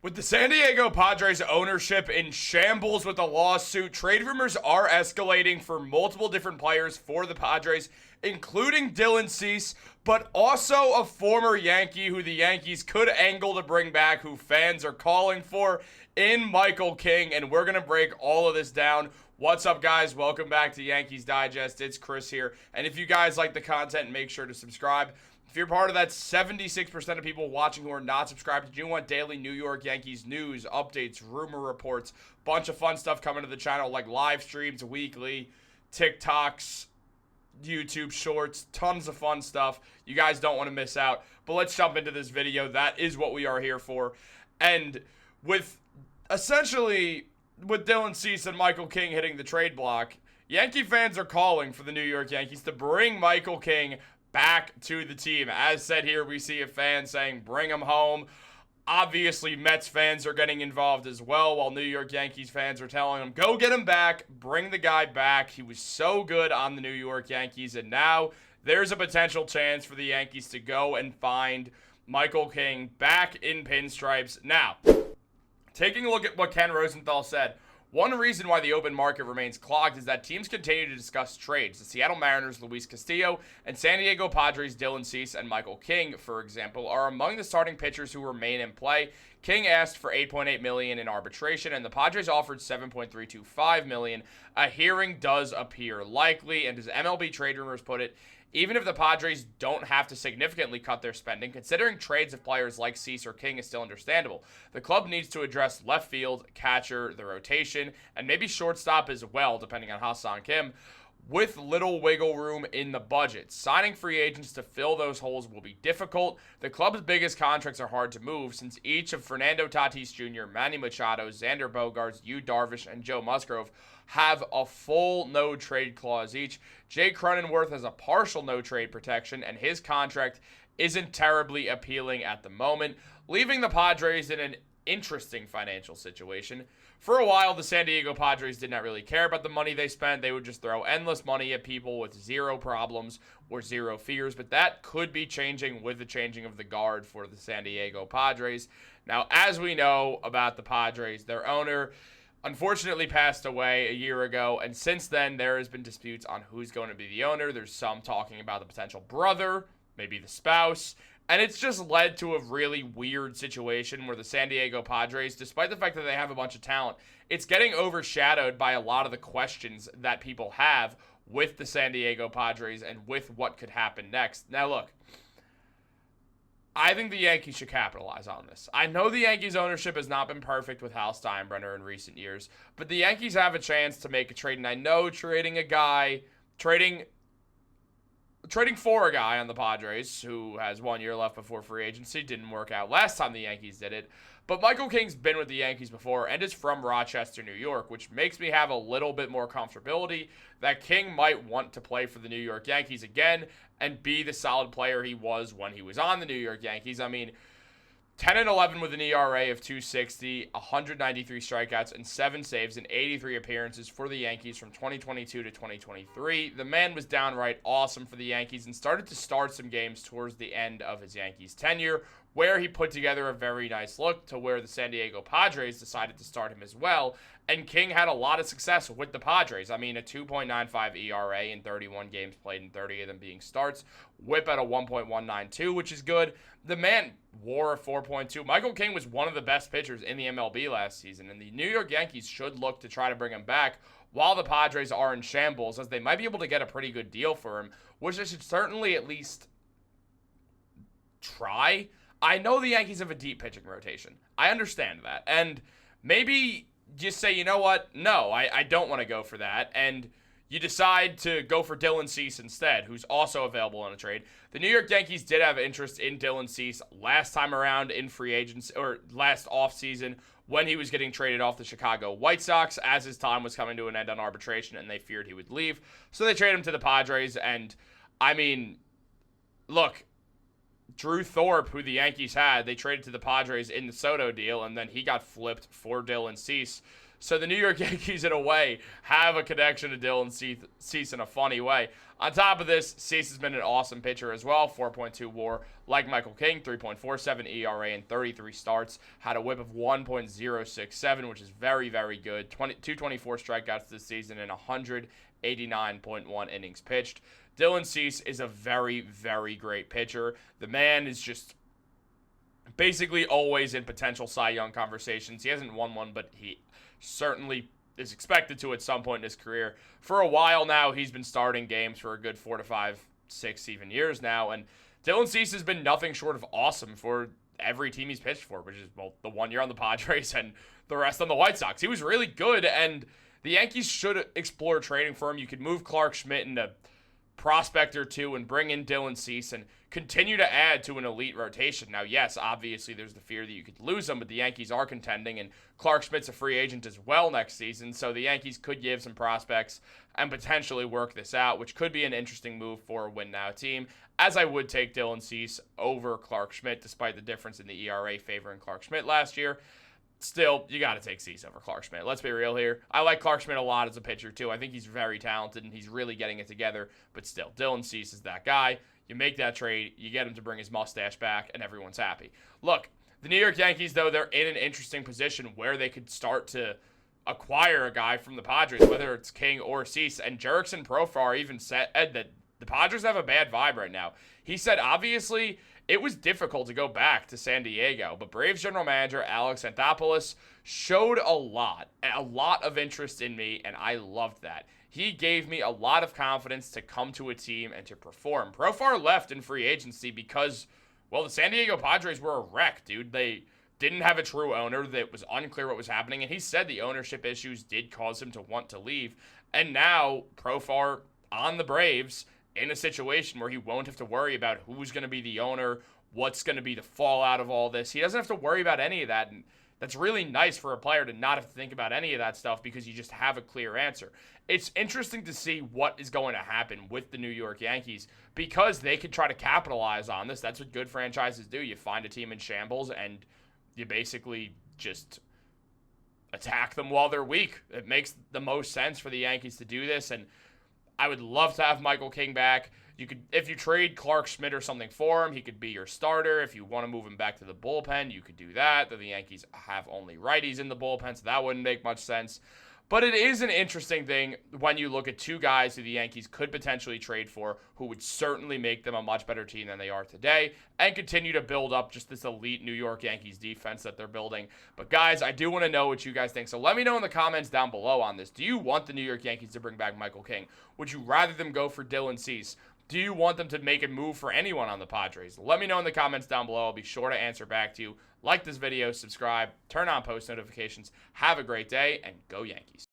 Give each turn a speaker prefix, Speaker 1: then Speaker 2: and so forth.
Speaker 1: With the San Diego Padres ownership in shambles with a lawsuit, trade rumors are escalating for multiple different players for the Padres, including Dylan Cease, but also a former Yankee who the Yankees could angle to bring back, who fans are calling for, in Michael King, and we're going to break all of this down. What's up, guys? Welcome back to Yankees Digest. It's Chris here, and if you guys like the content, make sure to subscribe. If you're part of that 76% of people watching who are not subscribed, you want daily New York Yankees news, updates, rumor reports, bunch of fun stuff coming to the channel like live streams weekly, TikToks, YouTube shorts, tons of fun stuff. You guys don't want to miss out. But let's jump into this video. That is what we are here for. And with Dylan Cease and Michael King hitting the trade block, Yankee fans are calling for the New York Yankees to bring Michael King back to the team. As said here, we see a fan saying, bring him home. Obviously, Mets fans are getting involved as well, while New York Yankees fans are telling him, go get him back, bring the guy back. He was so good on the New York Yankees, and now there's a potential chance for the Yankees to go and find Michael King back in pinstripes. Now, taking a look at what Ken Rosenthal said, one reason why the open market remains clogged is that teams continue to discuss trades. The Seattle Mariners' Luis Castillo and San Diego Padres' Dylan Cease and Michael King, for example, are among the starting pitchers who remain in play. King asked for $8.8 million in arbitration, and the Padres offered $7.325 million. A hearing does appear likely, and as MLB trade rumors put it, even if the Padres don't have to significantly cut their spending, considering trades of players like Cease or King is still understandable. The club needs to address left field, catcher, the rotation, and maybe shortstop as well, depending on Ha-Seong Kim, with little wiggle room in the budget. Signing free agents to fill those holes will be difficult. The club's biggest contracts are hard to move since each of Fernando Tatis Jr., Manny Machado, Xander Bogaerts, Yu Darvish, and Joe Musgrove have a full no-trade clause each. Jay Cronenworth has a partial no-trade protection, and his contract isn't terribly appealing at the moment, leaving the Padres in an interesting financial situation. For a while, the San Diego Padres did not really care about the money they spent. They would just throw endless money at people with zero problems or zero fears, but that could be changing with the changing of the guard for the San Diego Padres. Now, as we know about the Padres, their owner unfortunately passed away a year ago, and since then there has been disputes on who's going to be the owner. There's some talking about the potential brother, maybe the spouse, and it's just led to a really weird situation where the San Diego Padres, despite the fact that they have a bunch of talent, it's getting overshadowed by a lot of the questions that people have with the San Diego Padres and with what could happen next. Now look, I think the Yankees should capitalize on this. I know the Yankees ownership has not been perfect with Hal Steinbrenner in recent years, but the Yankees have a chance to make a trade, and I know trading for a guy on the Padres who has 1 year left before free agency didn't work out last time the Yankees did it, but Michael King's been with the Yankees before and is from Rochester, New York, which makes me have a little bit more comfortability that King might want to play for the New York Yankees again and be the solid player he was when he was on the New York Yankees. I mean, 10-11 with an ERA of 2.60, 193 strikeouts, and 7 saves in 83 appearances for the Yankees from 2022 to 2023. The man was downright awesome for the Yankees and started to start some games towards the end of his Yankees tenure, where he put together a very nice look to where the San Diego Padres decided to start him as well. And King had a lot of success with the Padres. I mean, a 2.95 ERA in 31 games played, and 30 of them being starts. WHIP at a 1.192, which is good. The man wore a 4.2. Michael King was one of the best pitchers in the MLB last season, and the New York Yankees should look to try to bring him back while the Padres are in shambles, as they might be able to get a pretty good deal for him, which they should certainly at least try. I know the Yankees have a deep pitching rotation. I understand that. And maybe just say, you know what? No, I don't want to go for that. And you decide to go for Dylan Cease instead, who's also available in a trade. The New York Yankees did have interest in Dylan Cease last time around in free agency, or last offseason, when he was getting traded off the Chicago White Sox as his time was coming to an end on arbitration and they feared he would leave. So they traded him to the Padres. And, I mean, look, Drew Thorpe, who the Yankees had, they traded to the Padres in the Soto deal, and then he got flipped for Dylan Cease. So the New York Yankees, in a way, have a connection to Dylan Cease in a funny way. On top of this, Cease has been an awesome pitcher as well. 4.2 WAR, like Michael King. 3.47 ERA in 33 starts. Had a WHIP of 1.067, which is very, very good. 224 strikeouts this season and 189.1 innings pitched. Dylan Cease is a very, very great pitcher. The man is just basically always in potential Cy Young conversations. He hasn't won one, but he certainly is expected to at some point in his career. For a while now, he's been starting games for a good 4 to 5, 6 even years now, and Dylan Cease has been nothing short of awesome for every team he's pitched for, which is, well, the 1 year on the Padres and the rest on the White Sox. He was really good, and the Yankees should explore trading for him. You could move Clark Schmidt into prospect or two and bring in Dylan Cease and continue to add to an elite rotation. Now, yes, obviously there's the fear that you could lose him, but the Yankees are contending, and Clark Schmidt's a free agent as well next season, so the Yankees could give some prospects and potentially work this out, which could be an interesting move for a win-now team, as I would take Dylan Cease over Clark Schmidt, despite the difference in the ERA favoring Clark Schmidt last year. Still, you got to take Cease over Clark Schmidt. Let's be real here. I like Clark Schmidt a lot as a pitcher, too. I think he's very talented, and he's really getting it together. But still, Dylan Cease is that guy. You make that trade, you get him to bring his mustache back, and everyone's happy. Look, the New York Yankees, though, they're in an interesting position where they could start to acquire a guy from the Padres, whether it's King or Cease. And Jurickson Profar even said that the Padres have a bad vibe right now. He said, obviously, it was difficult to go back to San Diego, but Braves general manager Alex Anthopoulos showed a lot of interest in me, and I loved that. He gave me a lot of confidence to come to a team and to perform. Profar left in free agency because, well, the San Diego Padres were a wreck, dude. They didn't have a true owner. That was unclear what was happening, and he said the ownership issues did cause him to want to leave. And now Profar on the Braves in a situation where he won't have to worry about who's going to be the owner, what's going to be the fallout of all this. He doesn't have to worry about any of that, and that's really nice for a player to not have to think about any of that stuff because you just have a clear answer. It's interesting to see what is going to happen with the New York Yankees because they could try to capitalize on this. That's what good franchises do. You find a team in shambles and you basically just attack them while they're weak. It makes the most sense for the Yankees to do this, and I would love to have Michael King back. You could, if you trade Clark Schmidt or something for him, he could be your starter. If you want to move him back to the bullpen, you could do that. Though the Yankees have only righties in the bullpen, so that wouldn't make much sense. But it is an interesting thing when you look at two guys who the Yankees could potentially trade for who would certainly make them a much better team than they are today and continue to build up just this elite New York Yankees defense that they're building. But guys, I do want to know what you guys think. So let me know in the comments down below on this. Do you want the New York Yankees to bring back Michael King? Would you rather them go for Dylan Cease? Do you want them to make a move for anyone on the Padres? Let me know in the comments down below. I'll be sure to answer back to you. Like this video, subscribe, turn on post notifications. Have a great day, and go Yankees.